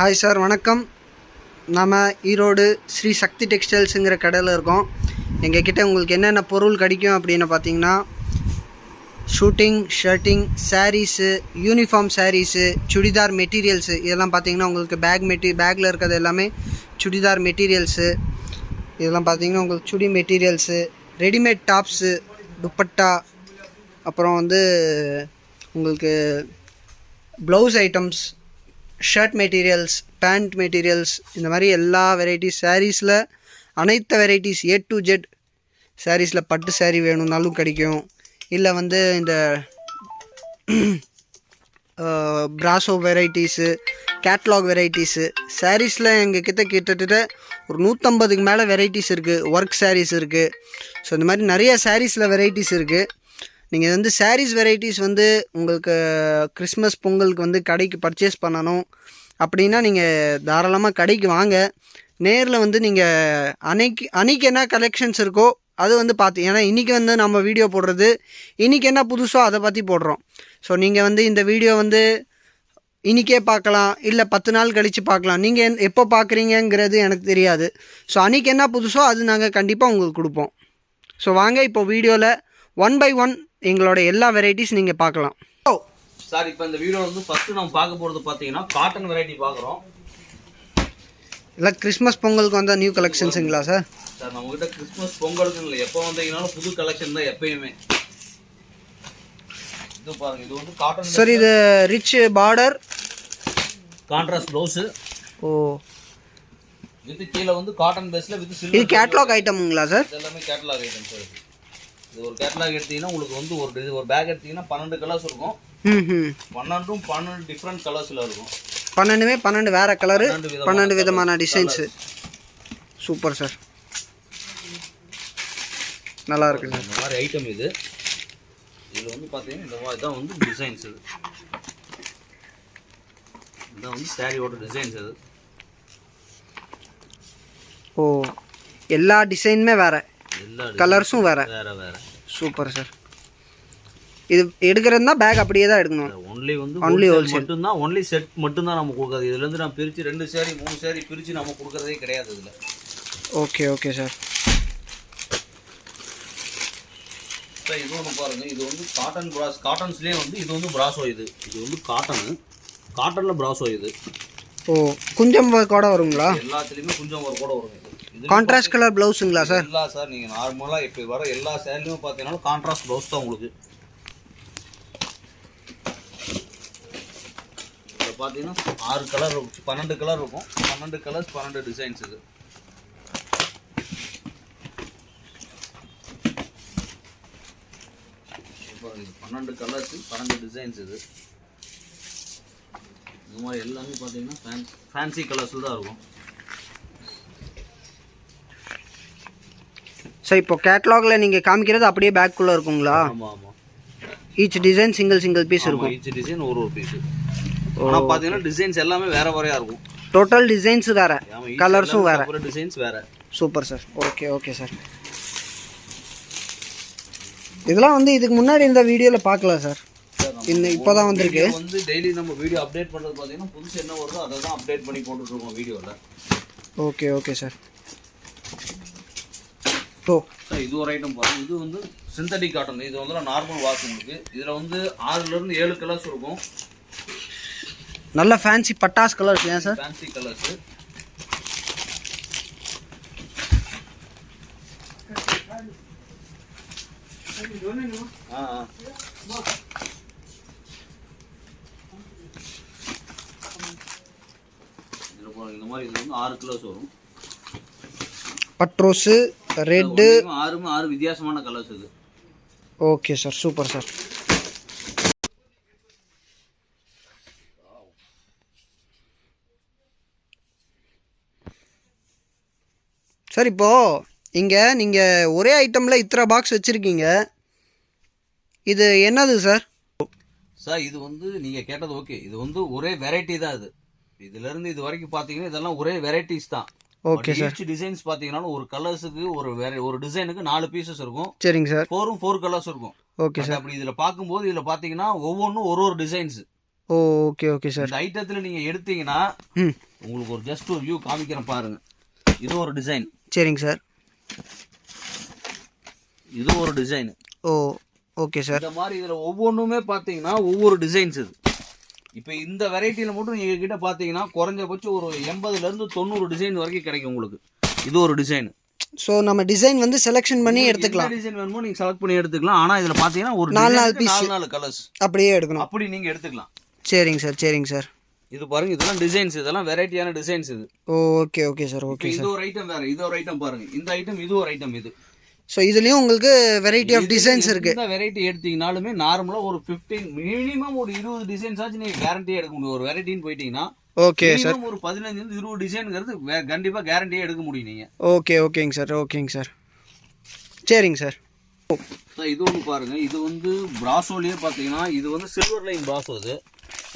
Hi sir, வணக்கம். நம்ம ஈரோடு ஸ்ரீ சக்தி டெக்ஸ்டைல்ஸுங்கிற கடையில் இருக்கோம். எங்கள் கிட்டே உங்களுக்கு என்னென்ன பொருள் கிடைக்கும் அப்படின்னு பார்த்தீங்கன்னா, suiting, shirting, sarees, uniform sarees, churidar materials, இதெல்லாம் பார்த்தீங்கன்னா உங்களுக்கு பேக்கில் இருக்கிறது எல்லாமே சுடிதார் மெட்டீரியல்ஸு. இதெல்லாம் பார்த்தீங்கன்னா உங்களுக்கு chudi materials, readymade tops, dupatta, அப்புறம் உங்களுக்கு blouse items, shirt materials, pant materials, இந்த மாதிரி எல்லா வெரைட்டிஸ் சாரீஸில் அனைத்து வெரைட்டிஸ் A to Z சாரீஸில் பட்டு சாரீ வேணும்னாலும் கிடைக்கும். இல்லை இந்த பிராசோ வெரைட்டிஸு, கேட்லாக் வெரைட்டிஸு சாரீஸில் எங்கள் கிட்டத்தட்ட ஒரு 150க்கு மேலே வெரைட்டிஸ் இருக்குது. ஒர்க் சாரீஸ் இருக்குது. ஸோ இந்த மாதிரி நிறைய சாரீஸில் வெரைட்டிஸ் இருக்குது. நீங்கள் சாரீஸ் வெரைட்டிஸ் உங்களுக்கு கிறிஸ்மஸ் பொங்கலுக்கு கடைக்கு பர்ச்சேஸ் பண்ணணும் அப்படின்னா நீங்கள் தாராளமாக கடைக்கு வாங்க. நேரில் நீங்கள் அன்னைக்கு என்ன கலெக்ஷன்ஸ் இருக்கோ அது பார்த்து, ஏன்னா இன்றைக்கி நம்ம வீடியோ போடுறது இன்றைக்கி என்ன புதுசோ அதை பற்றி போடுறோம். ஸோ நீங்கள் இந்த வீடியோ இன்றைக்கே பார்க்கலாம், இல்லை 10 நாள் கழித்து பார்க்கலாம். நீங்கள் எப்போ பார்க்குறீங்கிறது எனக்கு தெரியாது. ஸோ அன்றைக்கி என்ன புதுசோ அது நாங்கள் கண்டிப்பாக உங்களுக்கு கொடுப்போம். ஸோ வாங்க, இப்போ வீடியோவில் 1 by 1 எங்களோட எல்லா வெரைட்டிஸ் நீங்கள் பார்க்கலாம். சார், இப்போ இந்த வீடியோ ஃபஸ்ட்டு நம்ம பார்க்க போகிறது பார்த்தீங்கன்னா காட்டன் வெரைட்டி பார்க்குறோம். இல்லை கிறிஸ்மஸ் பொங்கலுக்கு வந்தால் நியூ கலெக்ஷன்ஸுங்களா சார்? சார், நம்மகிட்ட கிறிஸ்மஸ் பொங்கலுக்கு இல்லை, எப்போ வந்தீங்கன்னாலும் புது கலெக்ஷன் தான் எப்பயுமே. இது பாருங்கள், இது காட்டன் சார். இது ரிச் பார்டர், கான்ட்ராஸ்ட் ப்ளவுஸு. ஓ, இது கீழே காட்டன் பேஸில் வித் சில்வர். இது கேட்லாக் ஐட்டமுங்களா சார்? எல்லாமே கேட்லாக் ஐட்டம் சார். இது ஒரு கேட்லாக் எடுத்தீங்கன்னா உங்களுக்கு ஒரு பேக் எடுத்தீங்கன்னா 12 கலர்ஸ் இருக்கும். 12 டிஃப்ரெண்ட் கலர்ஸில் இருக்கும். 12 வேறு கலரு, 12 விதமான டிசைன்ஸு. சூப்பர் சார், நல்லா இருக்குங்க. இந்த மாதிரி ஐட்டம் இதில் பார்த்தீங்கன்னா இந்த மாதிரி தான் டிசைன்ஸ். இதுதான் சாரியோட டிசைன்ஸ். அது ஓ, எல்லா டிசைனுமே வேறு, எல்லா கலர்ஸும் வேறு. Super sir. இது எடுக்கிறதுனா பேக் அப்படியே தான் எடுக்கணும். ஒன்லி ஹோல்சேல் மட்டும்தான், ஒன்லி செட் மட்டும்தான் நம்ம கொடுக்குறது. இதுலேருந்து நான் பிரித்து 2 சாரி 3 சாரி பிரித்து நம்ம கொடுக்குறதே கிடையாது இதில். Okay okay sir. சார், இது ஒன்று பாருங்கள். இது காட்டன் காட்டன்ஸ்லேயே இது பிராசோ. இது காட்டனில் பிராசோ. இது ஓ, குஞ்சம் கூட வருங்களா? எல்லாத்துலேயுமே குஞ்சம் கூட வரும். கான்ட்ராஸ்ட் கலர் ப்ளவுஸுங்களா சார்? இல்லை சார், நீங்கள் நார்மலாக இப்போ வர எல்லா சேரீலுமே பார்த்தீங்கன்னா கான்ட்ராஸ்ட் ப்ளவுஸ் தான் உங்களுக்கு. இதில் பார்த்தீங்கன்னா 6 கலர் 12 கலர் இருக்கும். 12 கலர்ஸ் 12 டிசைன்ஸ். இது இது 12 கலர்ஸ் 12 டிசைன்ஸ். இது இந்த மாதிரி எல்லாமே பார்த்தீங்கன்னா ஃபேன்சி கலர்ஸில் தான் இருக்கும். சார், இப்போ கேட்லாகில் நீங்கள் காமிக்கிறது அப்படியே பேக்குள்ளே இருக்குங்களா? ஆமாம் ஆமாம். ஈச் டிசைன் சிங்கிள் பீஸ் இருக்கும். ஈச் டிசைன் ஒரு பீஸ். ஆனால் பார்த்தீங்கன்னா டிசைன்ஸ் எல்லாமே வேறையாக இருக்கும். டோட்டல் டிசைன்ஸ் வேறு, கலர்ஸும் வேறு, டிசைன்ஸ் வேறு. Super sir. Okay sir. இதெல்லாம் இதுக்கு முன்னாடி இந்த வீடியோவில் பார்க்கல சார். இப்போ தான் வந்திருக்கு. டெய்லி நம்ம வீடியோ அப்டேட் பண்ணுறது பார்த்தீங்கன்னா புதுசு என்ன வருதோ அதை தான் அப்டேட் பண்ணி போட்டுட்ருக்கோம் வீடியோவில். Okay sir. சார், இது ஒரு ஐட்டம் பாருங்கள். இது சிந்தட்டிக் காட்டன். இது நார்மல் வாஷ் உங்களுக்கு. இதில் 6லேருந்து 7 கலர்ஸ் இருக்கும். நல்ல ஃபேன்சி பட்டாஸ் கலர்ஸ். ஏன் சார்? Fancy colours. இந்த மாதிரி இது 6 கலர்ஸ் வரும். பட்ரோஸு, ரெட்டு, 6 வித்தியாசமான கலர்ஸ். இது okay sir. Super sir. Sir, இப்போது இங்கே நீங்கள் ஒரே ஐட்டமில் இத்தனை பாக்ஸ் வச்சுருக்கீங்க, இது என்னது சார்? சார், இது நீங்கள் கேட்டது ஓகே. இது ஒரே வெரைட்டி தான். இதுலேருந்து இது வரைக்கும் பார்த்தீங்கன்னா இதெல்லாம் ஒரே வெரைட்டிஸ் தான். Okay sir. டிசைன்ஸ் பார்த்தீங்கன்னா ஒரு கலர்ஸுக்கு ஒரு டிசைனுக்கு 4 பீசஸ் இருக்கும். சரிங்க சார். 4 கலர்ஸ் இருக்கும். Okay sir. அப்படி இதில் பார்க்கும்போது இதில் பார்த்தீங்கன்னா ஒவ்வொன்றும் ஒரு டிசைன்ஸ். ஓ, ஓகே சார். இந்த ஐட்டத்தில் நீங்கள் எடுத்தீங்கன்னா உங்களுக்கு ஒரு ஜஸ்ட் ஒரு வியூ காமிக்கிறேன் பாருங்க. இது ஒரு டிசைன். சரிங்க சார். இது ஒரு டிசைன். ஓ ஓகே சார். இந்த மாதிரி இதில் ஒவ்வொன்றுமே பார்த்தீங்கன்னா ஒவ்வொரு டிசைன்ஸ் இது. இப்போ இந்த வெரைட்டியில் மட்டும் நீங்கள் கிட்ட பார்த்தீங்கன்னா குறைஞ்சபட்சம் ஒரு 80லேருந்து 90 டிசைன் வரைக்கும் கிடைக்கும் உங்களுக்கு. இது ஒரு டிசைன். ஸோ நம்ம டிசைன் வந்து செலெக்ஷன் பண்ணி எடுத்துக்கலாம். டிசைன் வேணுமோ நீங்கள் செலக்ட் பண்ணி எடுத்துக்கலாம். ஆனால் இதில் பார்த்தீங்கன்னா ஒரு 4 கலர்ஸ் அப்படியே எடுக்கணும். அப்படி நீங்கள் எடுத்துக்கலாம். சரிங்க சார் சரிங்க சார். இது பாருங்க, இதெல்லாம் டிசைன்ஸ், இதெல்லாம் வெரைட்டியான டிசைன்ஸ் இது. Okay okay sir okay sir. இது ஒரு ஐட்டம் வேற, இது ஒரு ஐட்டம் பாருங்க. இந்த ஐட்டம் இது ஒரு ஐட்டம் இது. ஸோ இதுலேயும் உங்களுக்கு வெரைட்டி ஆஃப் டிசைன்ஸ் இருக்குது. இந்த வெரைட்டி எடுத்தீங்கனாலுமே நார்மலாக ஒரு 15 மினிமம் ஒரு 20 டிசைன்ஸ் ஆச்சு நீங்கள் கேரண்டியே எடுக்க முடியும். ஒரு வெரைட்டின்னு போயிட்டீங்கன்னா ஓகே சார் ஒரு 15 20 டிசைனுங்கிறது கண்டிப்பாக கேரண்டியே எடுக்க முடியும் நீங்கள். ஓகே ஓகேங்க சார் ஓகேங்க சார். சரிங்க சார். இது ஒன்று பாருங்க. இது வந்து பிராசோலேயே பார்த்தீங்கன்னா இது வந்து சில்வர் லைன் பிராசோ. இது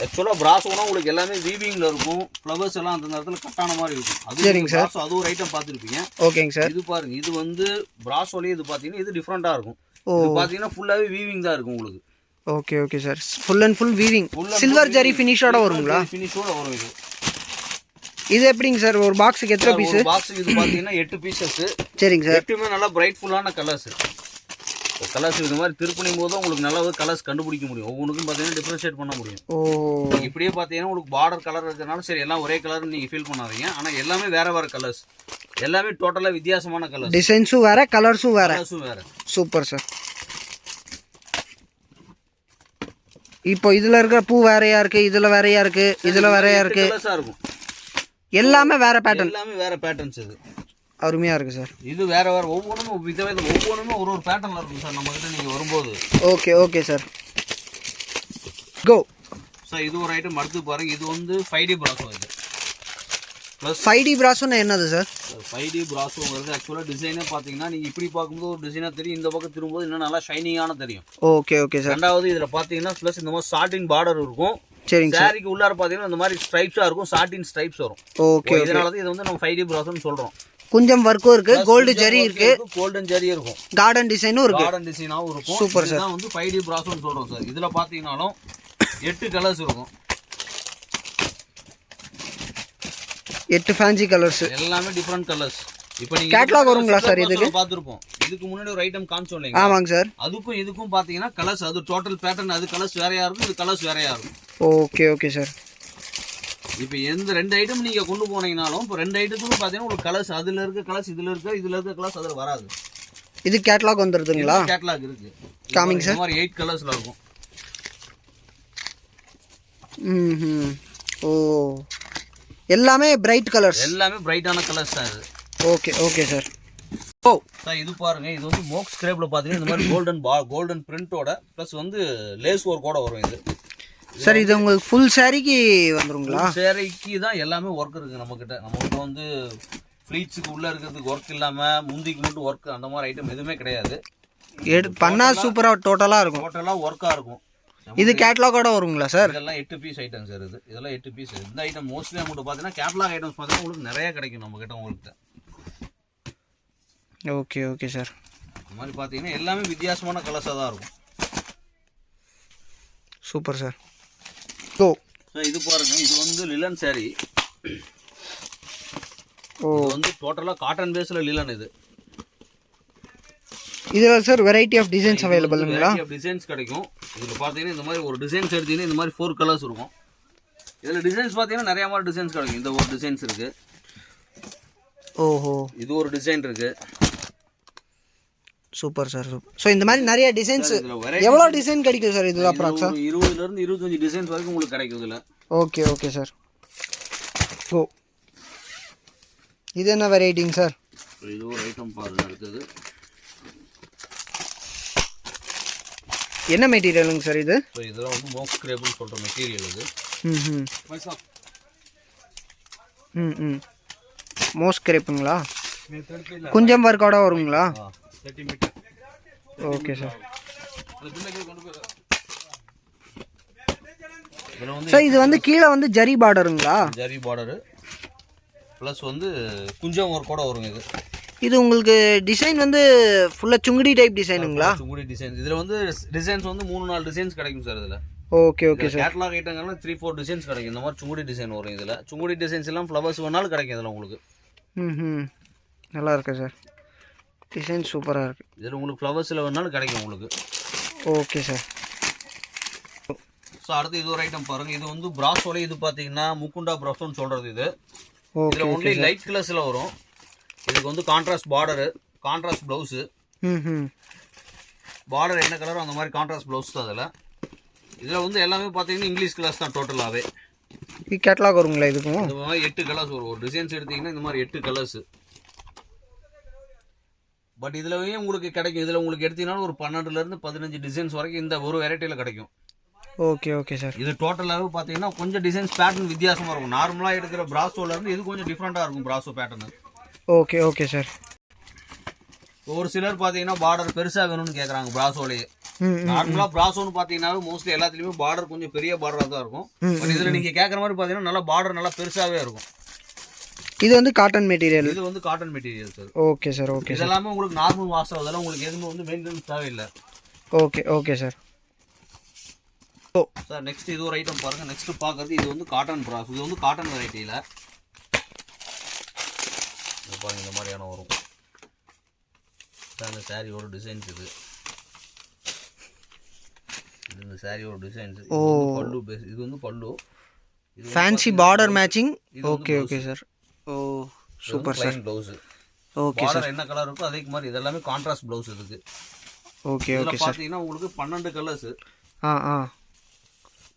ஆக்சுவலாக பிராசோனா உங்களுக்கு எல்லாமே வீவிங்கில் இருக்கும். ஃப்ளவர்ஸ் எல்லாம் அந்த நேரத்தில் கட்டான மாதிரி இருக்கும். அது சரிங்க சார். அது ஒரு ஐட்டம் பார்த்துருப்பீங்க. ஓகேங்க சார். இது பாருங்க, இது வந்து பிராசோலேயே இது பார்த்தீங்கன்னா இது டிஃப்ரெண்ட்டாக இருக்கும். இது பார்த்தீங்கன்னா ஃபுல்லாகவே வீவிங் தான் இருக்கும் உங்களுக்கு. Okay okay sir. Full and full weaving silver zari ஃபினிஷோட வருங்களா? ஃபினிஷோட வரும் இது. இது எப்படிங்க சார்? ஒரு பாக்ஸுக்கு எத்தனை பீஸ்? பாக்ஸுக்கு இது பார்த்தீங்கன்னா 8 பீசஸ். சரிங்க சார். 8மே நல்லா பிரைட்ஃபுல்லான கலர்ஸ். கலர்ஸ் இது மாதிரி திருப்பணியும் போது உங்களுக்கு நல்லா கலர்ஸ் கண்டுபிடிக்க முடியும். ஒவ்வொன்றுக்கும் பார்த்தீங்கன்னா டிஃப்ரென்ஷியேட் பண்ண முடியும். இப்படியே பார்த்தீங்கன்னா உங்களுக்கு பார்டர் கலர் இருக்கிறதுனால சரி எல்லாம் ஒரே கலர்னு நீங்கள் ஃபீல் பண்ணாதீங்க. ஆனால் எல்லாமே வேற வேற கலர்ஸ், எல்லாமே டோட்டலாக வித்தியாசமான கலர்ஸ். டிசைன்ஸும் வேற, கலர்ஸும் வேற. Super sir. இப்போ இதில் இருக்கிற பூ வேறையா இருக்கு, இதில் வேறையா இருக்கு, இதில் வேறையா இருக்கு. இருக்கும் எல்லாமே வேற பேட்டர்ன், எல்லாமே வேற பேட்டர்ன்ஸ். இது அருமையாக இருக்குது சார். இது வேறு வேறு ஒவ்வொன்றும் ஒவ்வொன்றுமே ஒரு பேட்டர்னில் இருக்கும் சார் நம்மக்கிட்ட நீங்கள் வரும்போது. Okay okay sir. Go sir. இது ஒரு ஐட்டம் அடுத்து பாருங்க. இது வந்து 5D பிராசோ. இது ப்ளஸ் 5D பிராசோன்னா என்னது சார்? 5D பிராசோங்கிறது ஆக்சுவலாக டிசைனே பார்த்தீங்கன்னா நீங்கள் இப்படி பார்க்கும்போது ஒரு டிசைனாக தெரியும். இந்த பக்கம் திரும்பும்போது இன்னும் நல்லா ஷைனிங்கான தெரியும். Okay okay sir. ரெண்டாவது இதில் பார்த்தீங்கன்னா ப்ளஸ் இந்த மாதிரி சாட்டின் பார்டர் இருக்கும். சரிங்க. சாரிக்கு உள்ளார பார்த்தீங்கன்னா இந்த மாதிரி ஸ்ட்ரைப்ஸாக இருக்கும், சாட்டின் ஸ்ட்ரைப்ஸ் வரும். ஓகே. இதனால தான் இது வந்து நம்ம 5D பிராசோன்னு சொல்கிறோம். கொஞ்சம் வர்க்கும் இருக்கு, கோல்டு ஜரி இருக்கு, கோல்டன் ஜரி இருக்கும், கார்டன் டிசைனும் இருக்கு, கார்டன் டிசைனாவும் இருக்கும். Super sir. இதுதான் வந்து 5D பிராசோன்னு சொல்றோம் சார். இதுல பாத்தீங்கன்னாலும் 8 கலர்ஸ் இருக்கும். 8 ஃபேன்சி கலர்ஸ், எல்லாமே டிஃபரண்ட் கலர்ஸ். இப்போ நீங்க கேட்டலாக் வருங்களா சார்? இதுக்கு பாத்துறோம். இதுக்கு முன்னாடி ஒரு ஐட்டம் காமிச்சோம் இல்லையா? ஆமாங்க சார். அதுக்கும் இதுக்கும் பாத்தீங்கன்னா கலர்ஸ், அது டோட்டல் பேட்டர்ன், அது கலர்ஸ் வேறையா இருக்கும், இது கலர்ஸ் வேறையா இருக்கும். Okay okay sir. இப்போ எந்த 2 ஐட்டம் நீங்க கொண்டு போனீங்கனாலும் இப்போ 2 ஐட்டத்துக்கும் பாத்தீங்கன்னா ஒரு கலர்ஸ், அதுல இருக்க கலர்ஸ் இதுல இருக்க கலர்ஸ் அதுல வராது. இது கேட்டலாக் வந்துருதுங்களா? கேட்டலாக் இருக்கு. Calming sir. இந்த மாதிரி 8 கலர்ஸ்ல இருக்கும். ஓ, எல்லாமே பிரைட் கலர்ஸ், எல்லாமே பிரைட்டான கலர்ஸ் தான் இது. Okay okay sir. Oh sir. இது பாருங்க. இது வந்து மோக் ஸ்கிரேப்ல பாத்தீங்கன்னா இந்த மாதிரி கோல்டன் பிரிண்டோட ப்ளஸ் வந்து லேஸ் ஒர்க்கோட வரும் இது. சார் இது உங்களுக்கு ஃபுல் சாரிக்கு வந்துருங்களா? சாரிக்கு தான் எல்லாமே ஒர்க் இருக்கு நம்மக்கிட்ட. நம்மகிட்ட வந்து ஃப்ளீட்ஸுக்கு உள்ள இருக்கிறதுக்கு ஒர்க் இல்லாம முந்திக்கு மட்டும் ஒர்க் அந்த மாதிரி ஐட்டம் எதுவுமே கிடையாது. பண்ணா சூப்பரா டோட்டலா இருக்கும், டோட்டலா ஒர்க்கா இருக்கும். இது கேட்டலாகோட வருங்களா சார்? இதெல்லாம் 8 பீஸ் ஐட்டம் சார். இதெல்லாம் 8 பீஸ். இந்த ஐட்டம் மோஸ்ட்லி நம்மகிட்ட பாத்தீங்கன்னா கேட்டலாக் ஐட்டம்ஸ் பாத்தீங்கன்னா உங்களுக்கு நிறைய கிடைக்கும் நம்மகிட்ட உங்கள்கிட்ட. Okay okay sir. இந்த மாதிரி பாத்தீங்கன்னா எல்லாமே வித்தியாசமான கலர்ஸா தான் இருக்கும். Super sir. Oh sir. இது பாருங்க. இது வந்து லிலன் சாரி. ஓ, வந்து டோட்டலா காட்டன் பேஸ்ல லிலன். இதுல சார் வெரைட்டி ஆஃப் டிசைன்ஸ் அவைலபிள்ங்களா? டிசைன்ஸ் கிடைக்கும். இதுல பாத்தீங்கன்னா இந்த மாதிரி ஒரு டிசைன்ஸ் எடுத்தீங்கன்னா இந்த மாதிரி 4 கலர்ஸ் இருக்கும். இதுல டிசைன்ஸ் பாத்தீங்கன்னா நிறைய மாதிரி டிசைன்ஸ் கிடைக்கும். இந்த ஒரு டிசைன்ஸ் இருக்கு. ஓஹோ, இது ஒரு டிசைன் இருக்கு. Super sir. ஸோ இந்த மாதிரி நிறைய டிசைன்ஸ், எவ்வளோ டிசைன் கிடைக்கும் சார் இதில்? அப்ராக்ஸா 20ல இருந்து 25 டிசைன்ஸ் வரைக்கும் உங்களுக்கு கிடைக்கும் இதில். Okay okay sir. ஓ, இது என்ன வெரைட்டிங்க சார்? இது ஒரு ஐட்டம் பாருங்க. அடுத்தது என்ன மெட்டீரியலுங்க சார் இது? இதெல்லாம் வந்து மோக் ஸ்கிரேப்னு சொல்கிற மெட்டீரியல் இது. மோக் ஸ்கிரேப்புங்களா? கொஞ்சம் ஒர்க்கோட வருங்களா? Okay sir. சார் இது வந்து கீழே வந்து ஜரி பார்டருங்களா? ஜரி பார்டரு ப்ளஸ் வந்து குஞ்சம் ஒர்க்கோட வருங்க இது. இது உங்களுக்கு டிசைன் வந்து ஃபுல்லாக சுங்குடி டைப் டிசைனுங்களா? சுங்குடி டிசைன். இதில் வந்து டிசைன்ஸ் வந்து 3-4 டிசைன்ஸ் கிடைக்கும் சார். இதில் ஓகே ஓகே சார். கேட்லாக் ஐட்டங்கள்லாம் 3-4 டிசைன்ஸ் கிடைக்கும். இந்த மாதிரி சுங்குடி டிசைன் வரும் இதில். சுங்குடி டிசைன்ஸ் எல்லாம் ஃப்ளவர்ஸ் வேணாலும் கிடைக்கும் இதில் உங்களுக்கு. நல்லா இருக்கு சார், டிசைன் சூப்பராக இருக்குது. இதில் உங்களுக்கு ஃப்ளவர்ஸில் வேணாலும் கிடைக்கும் உங்களுக்கு. Okay sir. ஸோ அடுத்து இது ஒரு ஐட்டம் பாருங்கள். இது வந்து பிராஸோல இது பார்த்தீங்கன்னா முக்குண்டா பிராஸோன்னு சொல்கிறது இது. இதில் ஒன்லி லைட் கலர்ஸில் வரும். இதுக்கு வந்து contrast border, contrast blouse. Border என்ன கலரோ அந்த மாதிரி கான்ட்ராஸ்ட் ப்ளவுஸ் தான் அதில். இதில் வந்து எல்லாமே பார்த்தீங்கன்னா இங்கிலீஷ் கலர்ஸ் தான் டோட்டலாகவே. இது கேட்லாக் வருங்களா இதுக்கும்? இந்த மாதிரி 8 கலர்ஸ் வரும். ஒரு டிசைன்ஸ் எடுத்தீங்கன்னா இந்த மாதிரி 8 கலர்ஸ். பட் இதில் உங்களுக்கு கிடைக்கும். இதில் உங்களுக்கு எடுத்தீங்கன்னா ஒரு 12லேருந்து 15 டிசைன்ஸ் வரைக்கும் இந்த ஒரு வெரைட்டியில் கிடைக்கும். Okay okay sir. இது டோட்டலாகவே பார்த்தீங்கன்னா கொஞ்சம் டிசைன்ஸ் பேட்டர்ன் வித்தியாசமாக இருக்கும். நார்மலாக எடுக்கிற பிராஸோலேருந்து இது கொஞ்சம் டிஃப்ரெண்ட்டாக இருக்கும் பிராஸோ பேட்டர்னு. Okay okay sir. ஒரு சிலர் பார்த்தீங்கன்னா பார்டர் பெருசாக வேணும்னு கேட்குறாங்க பிராஸோலேயே. நார்மலாக பிராஸோன்னு பார்த்தீங்கன்னா மோஸ்ட்லி எல்லாத்துலேயுமே பார்டர் கொஞ்சம் பெரிய பார்டராக தான் இருக்கும். பட் இதில் நீங்கள் கேட்குற மாதிரி பார்த்தீங்கன்னா நல்லா பார்டர் நல்லா பெருசாகவே இருக்கும். இது வந்து காட்டன் மெட்டீரியல். இது வந்து cotton material sir. Okay sir. Okay sir. இதெல்லாமே உங்களுக்கு நார்மல் வாஷ் ஆகுதெல்லாம் உங்களுக்கு எதுவுமே வந்து மெயின்டெனன்ஸ் தேவையில்லை. Okay okay sir. Sir next இது ஒரு ஐட்டம் பாருங்கள். நெக்ஸ்ட் பார்க்குறது இது வந்து காட்டன் பிராஸ். இது வந்து காட்டன் வெரைட்டியில் பாருங்கள் இந்த மாதிரியான வரும். இந்த சாரியோட டிசைன்ஸ் இது. இந்த சாரியோட டிசைன்ஸ். பல்லு பேஸ். இது வந்து பல்லு. இது fancy border matching. Okay okay sir. Oh super sir. Blouse. Okay sir. என்ன கலர் இருக்கோ அதே மாதிரி இதெல்லாமே கான்ட்ராஸ்ட் ப்ளவுஸ் இதுக்கு. Okay okay sir. பார்த்தீங்கன்னா உங்களுக்கு 12 கலர்ஸ்.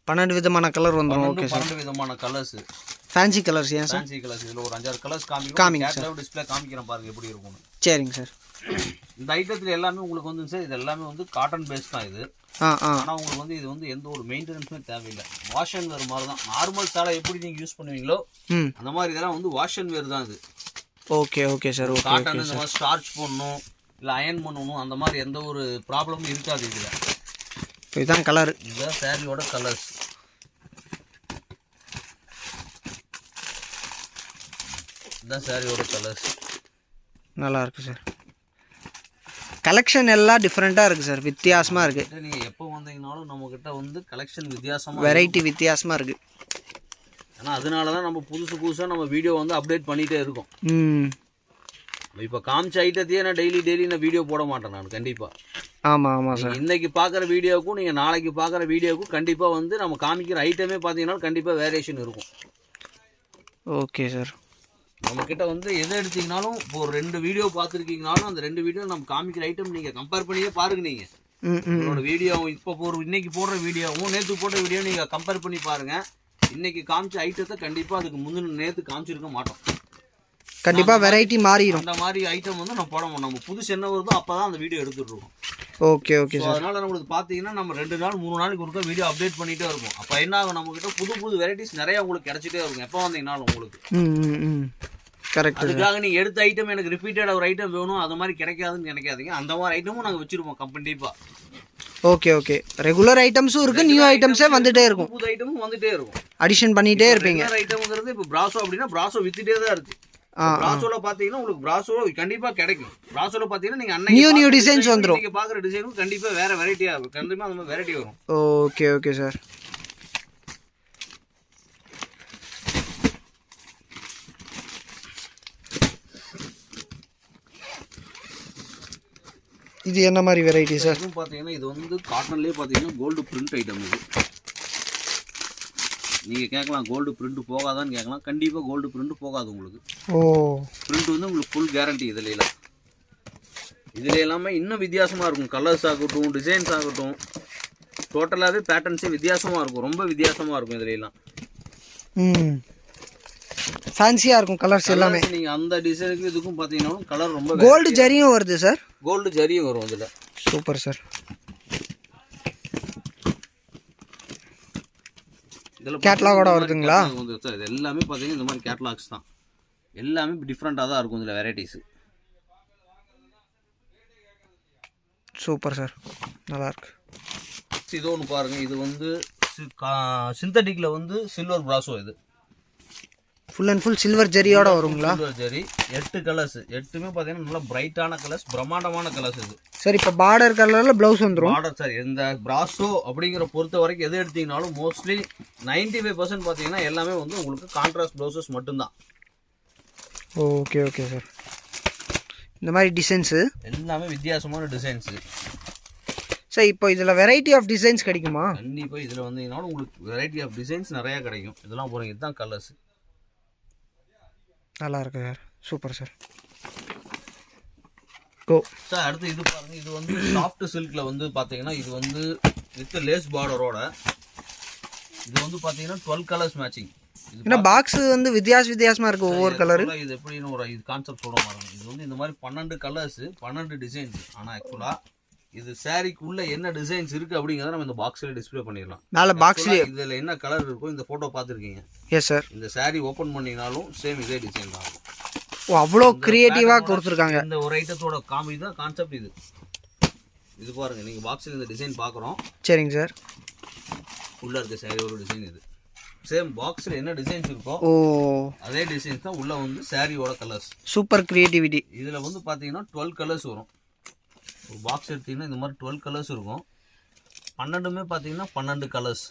12 விதமான கலர் வந்துடும். Okay sir. 12 விதமான கலர்ஸ். Fancy colours. ஏன் சார்? Fancy colours. இதில் ஒரு 5-6 கலர்ஸ் காமிங்க சார். டிஸ்பிளே காமிக்கிறேன் பாருங்க எப்படி இருக்கும்னு. சரிங்க சார். இந்த ஐட்டத்தில் எல்லாமே உங்களுக்கு வந்து சார் இது எல்லாமே வந்து காட்டன் பேஸ் தான் இது. ஆனால் உங்களுக்கு வந்து இது வந்து எந்த ஒரு மெயின்டெனன்ஸுமே தேவையில்லை. வாஷ் அண்ட் வேர் மாதிரி தான். நார்மல் சாலை எப்படி நீங்கள் யூஸ் பண்ணுவீங்களோ அந்த மாதிரி இதெல்லாம் வந்து வாஷ் அண்ட் வேர் தான் இது. Okay okay sir. காட்டன் இந்த மாதிரி ஸ்டார்ச் பண்ணணும் இல்லை அயன் பண்ணணும் அந்த மாதிரி எந்த ஒரு ப்ராப்ளமும் இருக்காது இதில். இதுதான் கலர். இதுதான் சாரியோட கலர்ஸ். இதுதான் சாரியோட கலர்ஸ். நல்லா இருக்கு சார். கலெக்ஷன் எல்லாம் டிஃப்ரெண்ட்டாக இருக்குது சார், வித்தியாசமாக இருக்குது. நீங்கள் எப்போ வந்தீங்கனாலும் நம்மக்கிட்ட வந்து கலெக்ஷன் வித்தியாசமாக வெரைட்டி வித்தியாசமாக இருக்குது. ஏன்னா அதனால தான் நம்ம புதுசாக நம்ம வீடியோ வந்து அப்டேட் பண்ணிகிட்டே இருக்கோம். இப்போ காமிச்ச ஐட்டத்தையே நான் டெய்லி நான் வீடியோ போட மாட்டேன் நான் கண்டிப்பாக. ஆமாம் சார். இன்றைக்கி பார்க்குற வீடியோவுக்கும் நீங்கள் நாளைக்கு பார்க்குற வீடியோவுக்கும் கண்டிப்பாக வந்து நம்ம காமிக்கிற ஐட்டமே பார்த்தீங்கன்னா கண்டிப்பாக வேரியேஷன் இருக்கும். Okay sir. நம்மக்கிட்ட வந்து எதை எடுத்தீங்கனாலும் இப்போ ஒரு 2 வீடியோ பார்த்துருக்கீங்கனாலும் அந்த 2 வீடியோ நம்ம காமிக்கிற ஐட்டம் நீங்கள் கம்பேர் பண்ணியே பாருங்க. நீங்கள் உங்களோட வீடியோ இப்போ இன்னைக்கு போடுற வீடியோவும் நேற்று போடுற வீடியோ நீங்கள் கம்பேர் பண்ணி பாருங்கள். இன்னைக்கு காமிச்ச ஐட்டத்தை கண்டிப்பாக அதுக்கு முந்தின நேற்று காமிச்சிருக்க மாட்டோம். கண்டிப்பாக வெரைட்டி மாறிடும். அந்த மாதிரி ஐட்டம் வந்து நம்ம போட மாட்டோம். நம்ம புதுசு என்ன வருதோ அப்போ தான் அந்த வீடியோ எடுத்துகிட்டு ஓகே ஓகே சார். அதனால் நம்மளுக்கு பார்த்தீங்கன்னா நம்ம 2 நாள் 3 நாளைக்கு ஒருக்கா வீடியோ அப்டேட் பண்ணிகிட்டே இருக்கும். அப்போ என்ன ஆகும், நம்மக்கிட்ட புது வெரைட்டிஸ் நிறையா உங்களுக்கு கிடச்சிட்டே இருக்கும் எப்போ வந்தீங்கனாலும் உங்களுக்கு. கரெக்ட். அதுக்காக நீங்கள் எடுத்த ஐட்டம் எனக்கு ரிப்பீட்டட் ஒரு ஐட்டம் வேணும் அது மாதிரி கிடைக்காதுன்னு நினைக்காதீங்க. அந்த மாதிரி ஐட்டமும் நாங்கள் வச்சுருப்போம் கண்டிப்பாக. Okay okay. ரெகுலர் ஐட்டம்ஸும் இருக்குது, நியூ ஐட்டம்ஸே வந்துகிட்டே இருக்கும். புது ஐட்டமும் வந்துகிட்டே இருக்கும். அடிஷன் பண்ணிகிட்டே இருப்பீங்க. ஐட்டம்ங்கிறது இப்போ பிராசோ அப்படின்னா பிராசோ வித்துட்டே தான் இருக்குது. பிராசோல பாத்தீங்கன்னா உங்களுக்கு பிராசோ கண்டிப்பா கிடைக்கும். பிராசோல பாத்தீங்கன்னா நீங்க அன்னைக்கு நியூ டிசைன்ஸ் வந்துரும். நீங்க பாக்குற டிசைனும் கண்டிப்பா வேற வெரைட்டியா இருக்கும். கண்டிப்பா அந்த மாதிரி வெரைட்டி வரும். Okay okay sir. இது என்ன மாதிரி வெரைட்டி சார்? இதுவும் பாத்தீங்கன்னா இது வந்து காட்டன்லயே பாத்தீங்கன்னா கோல்டு பிரிண்ட் ஐட்டம் இது. நீங்கள் கேட்கலாம் கோல்டு பிரிண்ட் போகாதான்னு கேட்கலாம். கண்டிப்பாக கோல்டு பிரிண்ட் போகாது உங்களுக்கு. பிரிண்ட் வந்து உங்களுக்கு ஃபுல் கேரண்டி. இதில் எல்லாமே இன்னும் வித்தியாசமாக இருக்கும். கலர்ஸ் ஆகட்டும், டிசைன்ஸ் ஆகட்டும், டோட்டலாகவே பேட்டர்ன்ஸே வித்தியாசமாக இருக்கும். ரொம்ப வித்தியாசமாக இருக்கும். இதில் எல்லாம் ஃபேன்சியாக இருக்கும் கலர்ஸ் எல்லாமே. நீங்கள் அந்த டிசைனுக்கு இதுக்கும் பார்த்தீங்கன்னா கலர் ரொம்ப கோல்டு ஜரியும் வருது சார். கோல்டு ஜரியும் வரும் இதில். Super sir. கேட்லாகோட வருதுங்களா? சார் இது எல்லாமே பார்த்தீங்கன்னா இந்த மாதிரி கேட்லாக்ஸ் தான். எல்லாமே டிஃப்ரெண்ட்டாக தான் இருக்கும் இதில் வெரைட்டிஸு. சூப்பர் சார், நல்லாயிருக்கு. இது ஒன்று பாருங்கள். இது வந்து சிந்தட்டிக்கில் வந்து சில்வர் பிராஸோ. இது ஃபுல் அண்ட் ஃபுல் சில்வர் ஜெரியோட வருங்களா? சில்வர் ஜெரி 8 கலர்ஸ், 8மே பார்த்தீங்கன்னா நல்லா பிரைட்டான கலர்ஸ், பிரம்மாண்டமான கலர்ஸ் இது. சார் இப்போ பார்டர் கலரில் ப்ளவுஸ் வந்துடும். பார்டர் சார் இந்த பிராசோ அப்படிங்கிற பொறுத்த வரைக்கும் எது எடுத்தீங்கனாலும் மோஸ்ட்லி 95% பார்த்தீங்கன்னா எல்லாமே வந்து உங்களுக்கு கான்ட்ராஸ்ட் ப்ளவுசஸ் மட்டும்தான். Okay okay sir. இந்த மாதிரி டிசைன்ஸு எல்லாமே வித்தியாசமான டிசைன்ஸு சார். இப்போ இதில் வெரைட்டி ஆஃப் டிசைன்ஸ் கிடைக்குமா? கண்டிப்பாக இதில் வந்தீங்கன்னாலும் உங்களுக்கு வெரைட்டி ஆஃப் டிசைன்ஸ் நிறையா கிடைக்கும். இதெல்லாம் போகிறீங்க, இதுதான் கலர்ஸ். நல்லா இருக்கு sir, super sir. Go sir அடுத்து இது பாருங்க, இது வந்து சாஃப்ட் சில்கில் வந்து பார்த்தீங்கன்னா இது வந்து வித் லேஸ் பார்டரோட இது வந்து பார்த்தீங்கன்னா 12 கலர்ஸ் மேட்சிங். ஏன்னா பாக்ஸ் வந்து வித்தியாசமாக இருக்குது ஒவ்வொரு கலரு. இது எப்படின்னு ஒரு இது கான்செப்ட் சொல்ல மாட்டாங்க. இது வந்து இந்த மாதிரி 12 கலர்ஸ் 12 டிசைன்ஸ். ஆனால் ஆக்சுவலாக இது சாரிக்கு உள்ள என்ன டிசைன்ஸ் இருக்கு அப்படிங்கறத நம்ம இந்த பாக்ஸ்ல டிஸ்ப்ளே பண்ணிடலாம். மேல பாக்ஸ்ல இதுல என்ன கலர் இருக்கோ இந்த போட்டோ பாத்துருக்கீங்க. Yes sir. இந்த சாரி ஓபன் பண்ணீங்கனாலும் சேம் இதே டிசைன் தான். ஓ அவ்வளோ கிரியேட்டிவா கொடுத்துருக்காங்க. இந்த ஒரு ஐட்டத்தோட தான் கான்செப்ட் இது. இது பாருங்க, நீங்க பாக்ஸ்ல இந்த டிசைன் பாக்குறோம். சரிங்க சார். உள்ள இருக்க சாரி ஒரு டிசைன் இது. சேம் பாக்ஸ்ல என்ன டிசைன்ஸ் இருக்கோ ஓ அதே டிசைன்ஸ் தான் உள்ள வந்து சாரியோட கலர்ஸ். Super creativity. இதுல வந்து பாத்தீங்கன்னா 12 கலர்ஸ் வரும். ஒரு பாக்ஸ் எடுத்தீங்கன்னா இந்த மாதிரி 12 கலர்ஸ் இருக்கும். 12மே பார்த்தீங்கன்னா 12 கலர்ஸ்,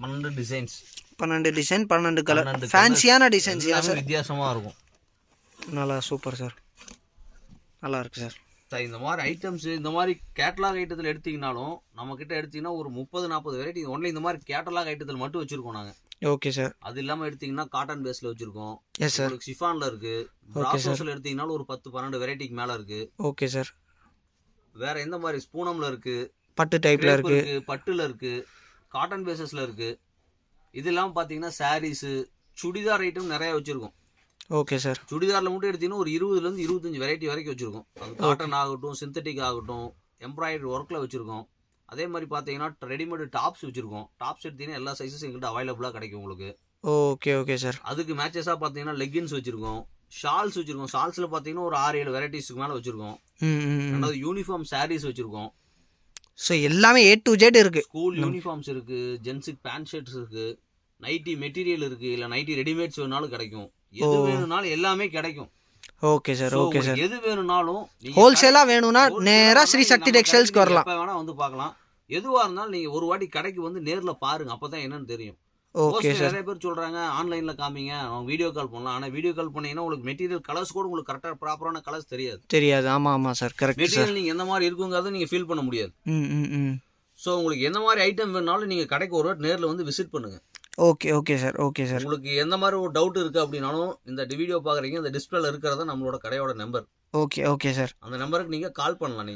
12 டிசைன்ஸ், 12 டிசைன் 12 கலர். ஃபேன்சியான டிசைன்ஸ் வித்தியாசமாக இருக்கும். நல்லா சூப்பர் சார், நல்லா இருக்கு சார். சார் இந்த மாதிரி ஐட்டம்ஸ் இந்த மாதிரி கேட்டலாக் ஐட்டத்தில் எடுத்தீங்கனாலும் நம்மக்கிட்ட எடுத்தீங்கன்னா ஒரு 30-40 வெரைட்டி ஒன்லி இந்த மாதிரி கேட்டலாக் ஐட்டத்தில் மட்டும் வச்சுருக்கோம் நாங்கள். Okay sir. அது இல்லாமல் எடுத்தீங்கன்னா காட்டன் பேஸில் வச்சுருக்கோம். Yes sir. ஷிஃபானில் இருக்குது. பிராசோஸில் எடுத்தீங்கனாலும் ஒரு 10-12 வெரைட்டிக்கு மேலே இருக்குது. Okay sir. வேற எந்த மாதிரி ஸ்பூனம்ல இருக்கு, பட்டு டைப்ல இருக்கு, பட்டுல இருக்கு, காட்டன் பேசஸ்ல இருக்கு. இதெல்லாம் பாத்தீங்கன்னா சாரீஸ், சுடிதார் ஐட்டம் நிறைய வச்சிருக்கோம். Okay sir. சுடிதார்ல மட்டும் எடுத்தீங்கன்னா ஒரு 20ல இருந்து 25 வெரைட்டி வரைக்கும் வச்சிருக்கோம். அது காட்டன் ஆகட்டும், சிந்தட்டிக் ஆகட்டும், எம்ப்ராய்டரி ஒர்க்ல வச்சிருக்கோம். அதே மாதிரி பாத்தீங்கன்னா ரெடிமேட் டாப்ஸ் வச்சிருக்கோம். டாப்ஸ் எடுத்தீங்கன்னா எல்லா சைஸஸ் எங்கள்கிட்ட அவைலபிளா கிடைக்கும் உங்களுக்கு. Okay okay sir. அதுக்கு மேட்சஸா பாத்தீங்கன்னா லெகின்ஸ் வச்சிருக்கோம், ஷால்ஸ் வச்சிருக்கோம். ஷால்ஸ்ல பாத்தீங்கன்னா ஒரு 6-7 வெரைட்டிஸ்க்கு மேல வச்சிருக்கோம். ரெண்டாவது யூனிஃபார்ம் சாரீஸ் வச்சிருக்கோம். ஸோ எல்லாமே A to Z இருக்கு. ஸ்கூல் யூனிஃபார்ம்ஸ் இருக்கு, ஜென்ஸுக்கு பேண்ட் ஷர்ட்ஸ் இருக்கு, நைட்டி மெட்டீரியல் இருக்கு, இல்ல நைட்டி ரெடிமேட்ஸ் வேணாலும் கிடைக்கும். எது வேணும்னாலும் எல்லாமே கிடைக்கும். Okay sir. Okay sir. எது வேணும்னாலும் ஹோல்சேலா வேணும்னா நேரா ஸ்ரீ சக்தி டெக்ஸ்டைல்ஸ்க்கு வரலாம். எப்ப வேணா வந்து பார்க்கலாம். எதுவா இருந்தாலும் நீங்க ஒரு வாட்டி கடைக்கு வந்து நேர்ல பாருங்க, அப்பதான் என்னன்னு தெரியும். Okay sir. நிறைய பேர் சொல்றாங்க ஆன்லைன்ல காமிங்க, வீடியோ கால் பண்ணலாம். ஆனா வீடியோ கால் பண்ணீங்கன்னா உங்களுக்கு மெட்டீரியல் கலர்ஸ் கூட உங்களுக்கு கரெக்டா ப்ராப்பரான கலர்ஸ் தெரியாது. ஆமா ஆமா சார், கரெக்ட் சார். மெட்டீரியல் நீங்க எந்த மாதிரி இருக்குங்கிறத நீங்க ஃபீல் பண்ண முடியாது. சோ உங்களுக்கு எந்த மாதிரி ஐட்டம் வேணாலும் நீங்க கடைக்கு ஒரு வாட்டி நேர்ல வந்து விசிட் பண்ணுங்க. Okay okay sir. Okay sir. உங்களுக்கு எந்த மாதிரி ஒரு டவுட் இருக்கு அப்படின்னாலும் இந்த வீடியோ பாக்குறீங்க, இந்த டிஸ்பிளேல இருக்கிறதா நம்மளோட கடையோட நம்பர். Okay okay sir. அந்த நம்பருக்கு நீங்க கால் பண்ணலாம்.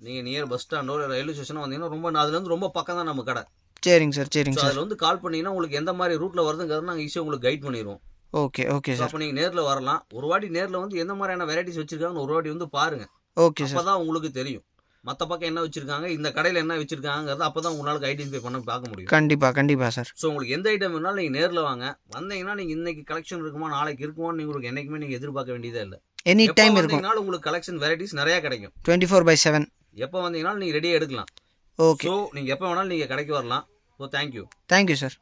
நீங்க நியர் பஸ் ஸ்டாண்டோ இல்ல ரயில்வே ஸ்டேஷனோ வந்தீங்கன்னா ரொம்ப அதுல இருந்து ரொம்ப பக்கம் தான் நம்ம கடை. சரிங்க சார். சரிங்க சார். அதுல வந்து கால் பண்ணீங்கன்னா உங்களுக்கு எந்த மாதிரி ரூட்ல வருதுங்கிறத நாங்க ஈஸியா உங்களுக்கு கைட் பண்ணிடுவோம். Okay okay sir. அப்ப நீங்க நேர்ல வரலாம். ஒரு வாட்டி நேர்ல வந்து எந்த மாதிரியான வெரைட்டிஸ் வச்சிருக்காங்கன்னு ஒரு வாட்டி வந்து பாருங்க. Okay sir. அப்பதான் உங்களுக்கு தெரியும் மத்த பக்கம் என்ன வச்சிருக்காங்க, இந்த கடையில என்ன வச்சிருக்காங்கிறத அப்பதான் உங்களால ஐடென்டிஃபை பண்ண பார்க்க முடியும். கண்டிப்பா கண்டிப்பா சார். ஸோ உங்களுக்கு எந்த ஐட்டம் வேணாலும் நீங்க நேர்ல வாங்க. வந்தீங்கன்னா நீங்க இன்னைக்கு கலெக்ஷன் இருக்குமா நாளைக்கு இருக்குமா உங்களுக்கு என்னைக்குமே நீங்க எதிர்பார்க்க வேண்டியதே இல்லை. எனி டைம் இருக்கும். உங்களுக்கு கலெக்ஷன் வெரைட்டிஸ் நிறைய கிடைக்கும். 24/7 எப்போ வந்தீங்கனாலும் நீங்க ரெடியா எடுக்கலாம். ஓகே. ஸோ நீங்க எப்போ வேணாலும் நீங்க கடைக்கு வரலாம். So thank you. Thank you sir.